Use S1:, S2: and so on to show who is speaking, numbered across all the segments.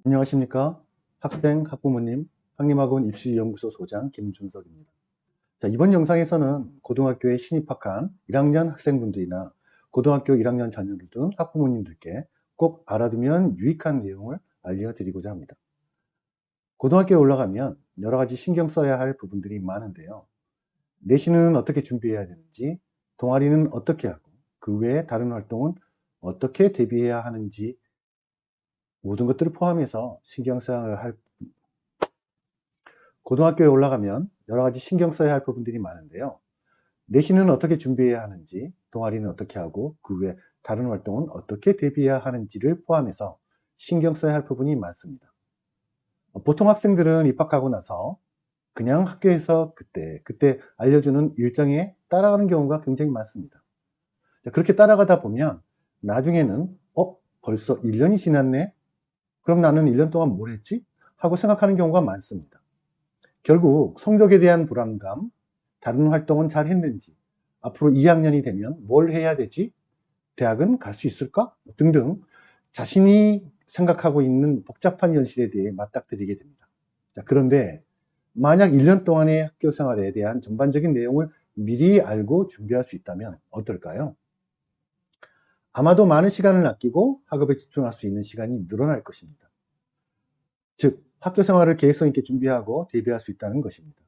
S1: 안녕하십니까? 학생, 학부모님, 한림학원 입시연구소 소장 김준석입니다. 자, 이번 영상에서는 고등학교에 신입학한 1학년 학생분들이나 고등학교 1학년 자녀를 둔 학부모님들께 꼭 알아두면 유익한 내용을 알려드리고자 합니다. 고등학교에 올라가면 여러 가지 신경 써야 할 부분들이 많은데요. 내신은 어떻게 준비해야 되는지, 동아리는 어떻게 하고, 그 외에 다른 활동은 어떻게 대비해야 하는지 모든 것들을 포함해서 신경 써야 할 고등학교에 올라가면 여러 가지 신경 써야 할 부분들이 많은데요. 내신은 어떻게 준비해야 하는지, 동아리는 어떻게 하고, 그 외 다른 활동은 어떻게 대비해야 하는지를 포함해서 신경 써야 할 부분이 많습니다. 보통 학생들은 입학하고 나서 그냥 학교에서 그때 알려주는 일정에 따라가는 경우가 굉장히 많습니다. 그렇게 따라가다 보면 나중에는 벌써 1년이 지났네? 그럼 나는 1년 동안 뭘 했지? 하고 생각하는 경우가 많습니다. 결국 성적에 대한 불안감, 다른 활동은 잘 했는지, 앞으로 2학년이 되면 뭘 해야 되지? 대학은 갈 수 있을까? 등등 자신이 생각하고 있는 복잡한 현실에 대해 맞닥뜨리게 됩니다. 자, 그런데 만약 1년 동안의 학교 생활에 대한 전반적인 내용을 미리 알고 준비할 수 있다면 어떨까요? 아마도 많은 시간을 아끼고 학업에 집중할 수 있는 시간이 늘어날 것입니다. 즉, 학교 생활을 계획성 있게 준비하고 대비할 수 있다는 것입니다.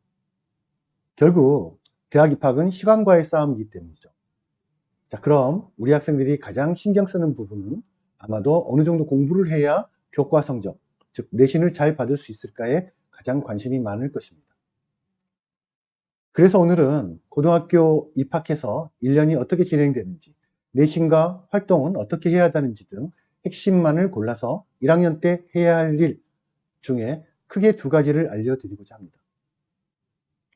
S1: 결국 대학 입학은 시간과의 싸움이기 때문이죠. 자, 그럼 우리 학생들이 가장 신경 쓰는 부분은 아마도 어느 정도 공부를 해야 교과 성적, 즉 내신을 잘 받을 수 있을까에 가장 관심이 많을 것입니다. 그래서 오늘은 고등학교 입학해서 1년이 어떻게 진행되는지, 내신과 활동은 어떻게 해야 하는지 등 핵심만을 골라서 1학년 때 해야 할 일 중에 크게 2가지를 알려드리고자 합니다.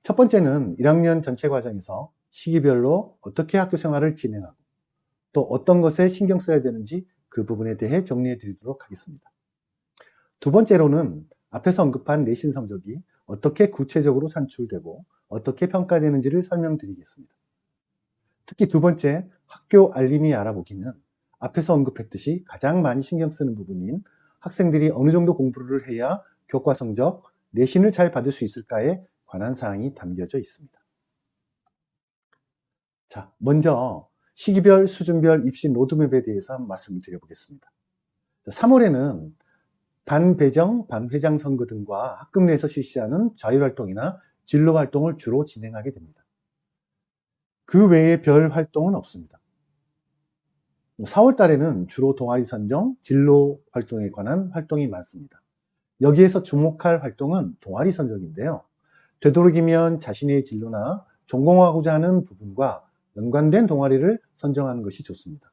S1: 첫 번째는 1학년 전체 과정에서 시기별로 어떻게 학교 생활을 진행하고 또 어떤 것에 신경 써야 되는지 그 부분에 대해 정리해 드리도록 하겠습니다. 두 번째로는 앞에서 언급한 내신 성적이 어떻게 구체적으로 산출되고 어떻게 평가되는지를 설명드리겠습니다. 특히 두 번째, 학교 알림이 알아보기는 앞에서 언급했듯이 가장 많이 신경 쓰는 부분인 학생들이 어느 정도 공부를 해야 교과 성적, 내신을 잘 받을 수 있을까에 관한 사항이 담겨져 있습니다. 자, 먼저 시기별, 수준별 입시 로드맵에 대해서 말씀을 드려보겠습니다. 3월에는 반배정, 반회장 선거 등과 학급 내에서 실시하는 자율활동이나 진로활동을 주로 진행하게 됩니다. 그 외에 별 활동은 없습니다. 4월 달에는 주로 동아리 선정, 진로 활동에 관한 활동이 많습니다. 여기에서 주목할 활동은 동아리 선정인데요. 되도록이면 자신의 진로나 전공하고자 하는 부분과 연관된 동아리를 선정하는 것이 좋습니다.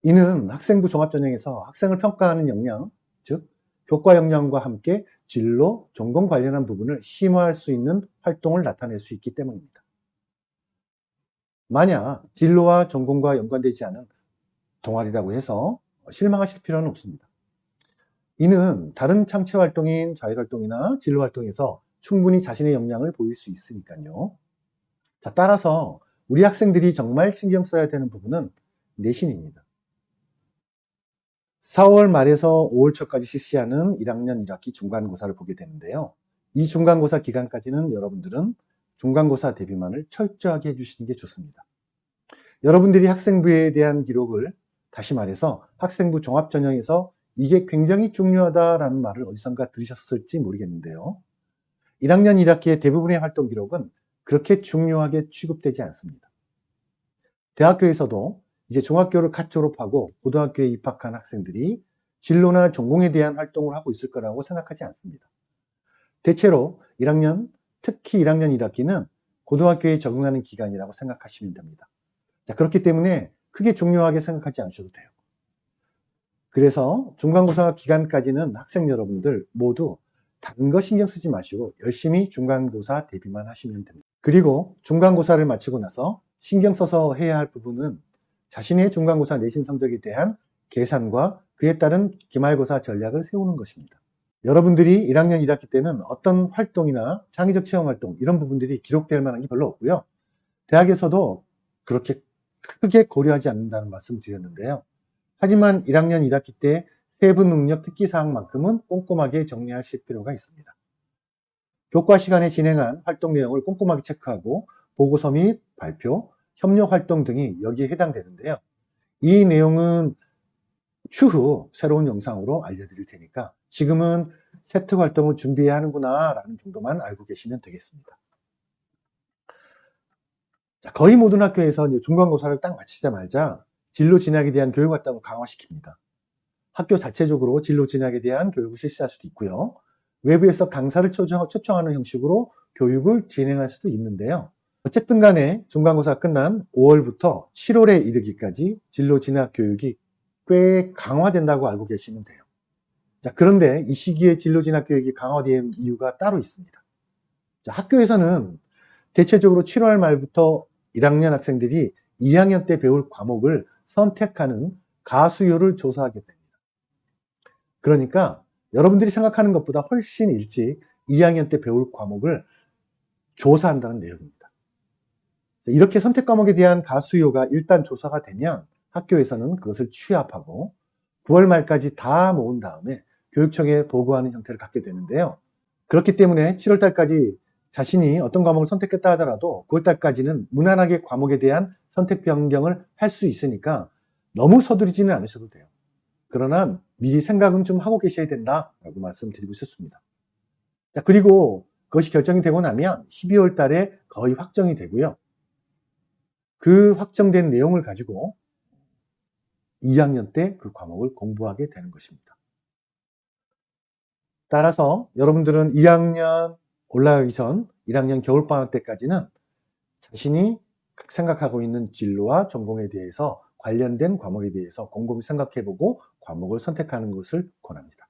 S1: 이는 학생부 종합전형에서 학생을 평가하는 역량, 즉 교과 역량과 함께 진로, 전공 관련한 부분을 심화할 수 있는 활동을 나타낼 수 있기 때문입니다. 만약 진로와 전공과 연관되지 않은 동아리라고 해서 실망하실 필요는 없습니다. 이는 다른 창체 활동인 자율활동이나 진로 활동에서 충분히 자신의 역량을 보일 수 있으니까요. 자, 따라서 우리 학생들이 정말 신경 써야 되는 부분은 내신입니다. 4월 말에서 5월 초까지 실시하는 1학년 1학기 중간고사를 보게 되는데요. 이 중간고사 기간까지는 여러분들은 중간고사 대비만을 철저하게 해주시는 게 좋습니다. 여러분들이 학생부에 대한 기록을 다시 말해서 학생부 종합전형에서 이게 굉장히 중요하다라는 말을 어디선가 들으셨을지 모르겠는데요. 1학년 1학기의 대부분의 활동 기록은 그렇게 중요하게 취급되지 않습니다. 대학교에서도 이제 중학교를 갓 졸업하고 고등학교에 입학한 학생들이 진로나 전공에 대한 활동을 하고 있을 거라고 생각하지 않습니다. 대체로 1학년, 특히 1학년 1학기는 고등학교에 적응하는 기간이라고 생각하시면 됩니다. 자, 그렇기 때문에 크게 중요하게 생각하지 않으셔도 돼요. 그래서 중간고사 기간까지는 학생 여러분들 모두 다른 거 신경 쓰지 마시고 열심히 중간고사 대비만 하시면 됩니다. 그리고 중간고사를 마치고 나서 신경 써서 해야 할 부분은 자신의 중간고사 내신 성적에 대한 계산과 그에 따른 기말고사 전략을 세우는 것입니다. 여러분들이 1학년 1학기 때는 어떤 활동이나 창의적 체험활동 이런 부분들이 기록될 만한 게 별로 없고요. 대학에서도 그렇게 크게 고려하지 않는다는 말씀을 드렸는데요. 하지만 1학년 1학기 때 세부 능력 특기사항만큼은 꼼꼼하게 정리하실 필요가 있습니다. 교과 시간에 진행한 활동 내용을 꼼꼼하게 체크하고 보고서 및 발표, 협력 활동 등이 여기에 해당되는데요. 이 내용은 추후 새로운 영상으로 알려드릴 테니까 지금은 세트 활동을 준비해야 하는구나 라는 정도만 알고 계시면 되겠습니다. 자, 거의 모든 학교에서 이제 중간고사를 딱 마치자마자 진로 진학에 대한 교육 활동을 강화시킵니다. 학교 자체적으로 진로 진학에 대한 교육을 실시할 수도 있고요. 외부에서 강사를 초청하는 형식으로 교육을 진행할 수도 있는데요. 어쨌든 간에 중간고사가 끝난 5월부터 7월에 이르기까지 진로 진학 교육이 꽤 강화된다고 알고 계시면 돼요. 자, 그런데 이 시기에 진로 진학 교육이 강화된 이유가 따로 있습니다. 자, 학교에서는 대체적으로 7월 말부터 1학년 학생들이 2학년 때 배울 과목을 선택하는 가수요를 조사하게 됩니다. 그러니까 여러분들이 생각하는 것보다 훨씬 일찍 2학년 때 배울 과목을 조사한다는 내용입니다. 이렇게 선택 과목에 대한 가수요가 일단 조사가 되면 학교에서는 그것을 취합하고 9월 말까지 다 모은 다음에 교육청에 보고하는 형태를 갖게 되는데요. 그렇기 때문에 7월 달까지 자신이 어떤 과목을 선택했다 하더라도 9월 달까지는 무난하게 과목에 대한 선택 변경을 할 수 있으니까 너무 서두르지는 않으셔도 돼요. 그러나 미리 생각은 좀 하고 계셔야 된다라고 말씀드리고 싶습니다. 자, 그리고 그것이 결정이 되고 나면 12월 달에 거의 확정이 되고요. 그 확정된 내용을 가지고 2학년 때 그 과목을 공부하게 되는 것입니다. 따라서 여러분들은 2학년 올라가기 전 1학년 겨울방학 때까지는 자신이 생각하고 있는 진로와 전공에 대해서 관련된 과목에 대해서 곰곰이 생각해보고 과목을 선택하는 것을 권합니다.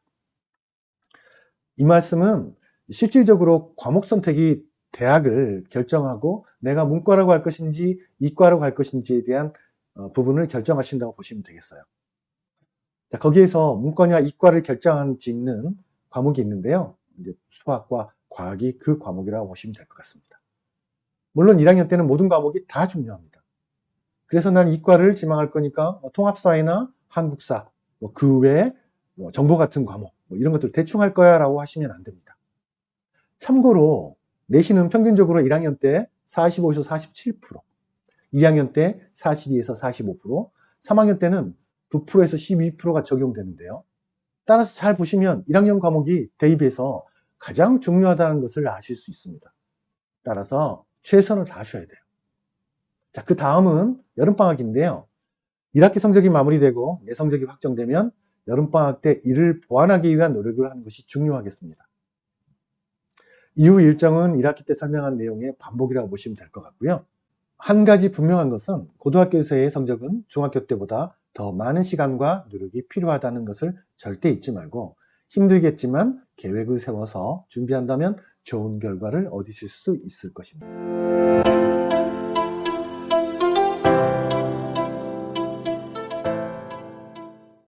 S1: 이 말씀은 실질적으로 과목 선택이 대학을 결정하고 내가 문과라고 할 것인지 이과라고 할 것인지에 대한 부분을 결정하신다고 보시면 되겠어요. 자, 거기에서 문과냐 이과를 결정짓는 과목이 있는데요. 이제 수학과 과학이 그 과목이라고 보시면 될 것 같습니다. 물론 1학년 때는 모든 과목이 다 중요합니다. 그래서 난 이과를 지망할 거니까 통합사회나 한국사, 그 외에 정보 같은 과목, 이런 것들 대충 할 거야 라고 하시면 안 됩니다. 참고로 내신은 평균적으로 1학년 때 45에서 47%, 2학년 때 42에서 45%, 3학년 때는 9%에서 12%가 적용되는데요. 따라서 잘 보시면 1학년 과목이 대입에서 가장 중요하다는 것을 아실 수 있습니다. 따라서 최선을 다하셔야 돼요. 자, 그 다음은 여름방학인데요. 1학기 성적이 마무리되고 내 성적이 확정되면 여름방학 때 이를 보완하기 위한 노력을 하는 것이 중요하겠습니다. 이후 일정은 1학기 때 설명한 내용의 반복이라고 보시면 될 것 같고요. 한 가지 분명한 것은 고등학교에서의 성적은 중학교 때보다 더 많은 시간과 노력이 필요하다는 것을 절대 잊지 말고 힘들겠지만 계획을 세워서 준비한다면 좋은 결과를 얻으실 수 있을 것입니다.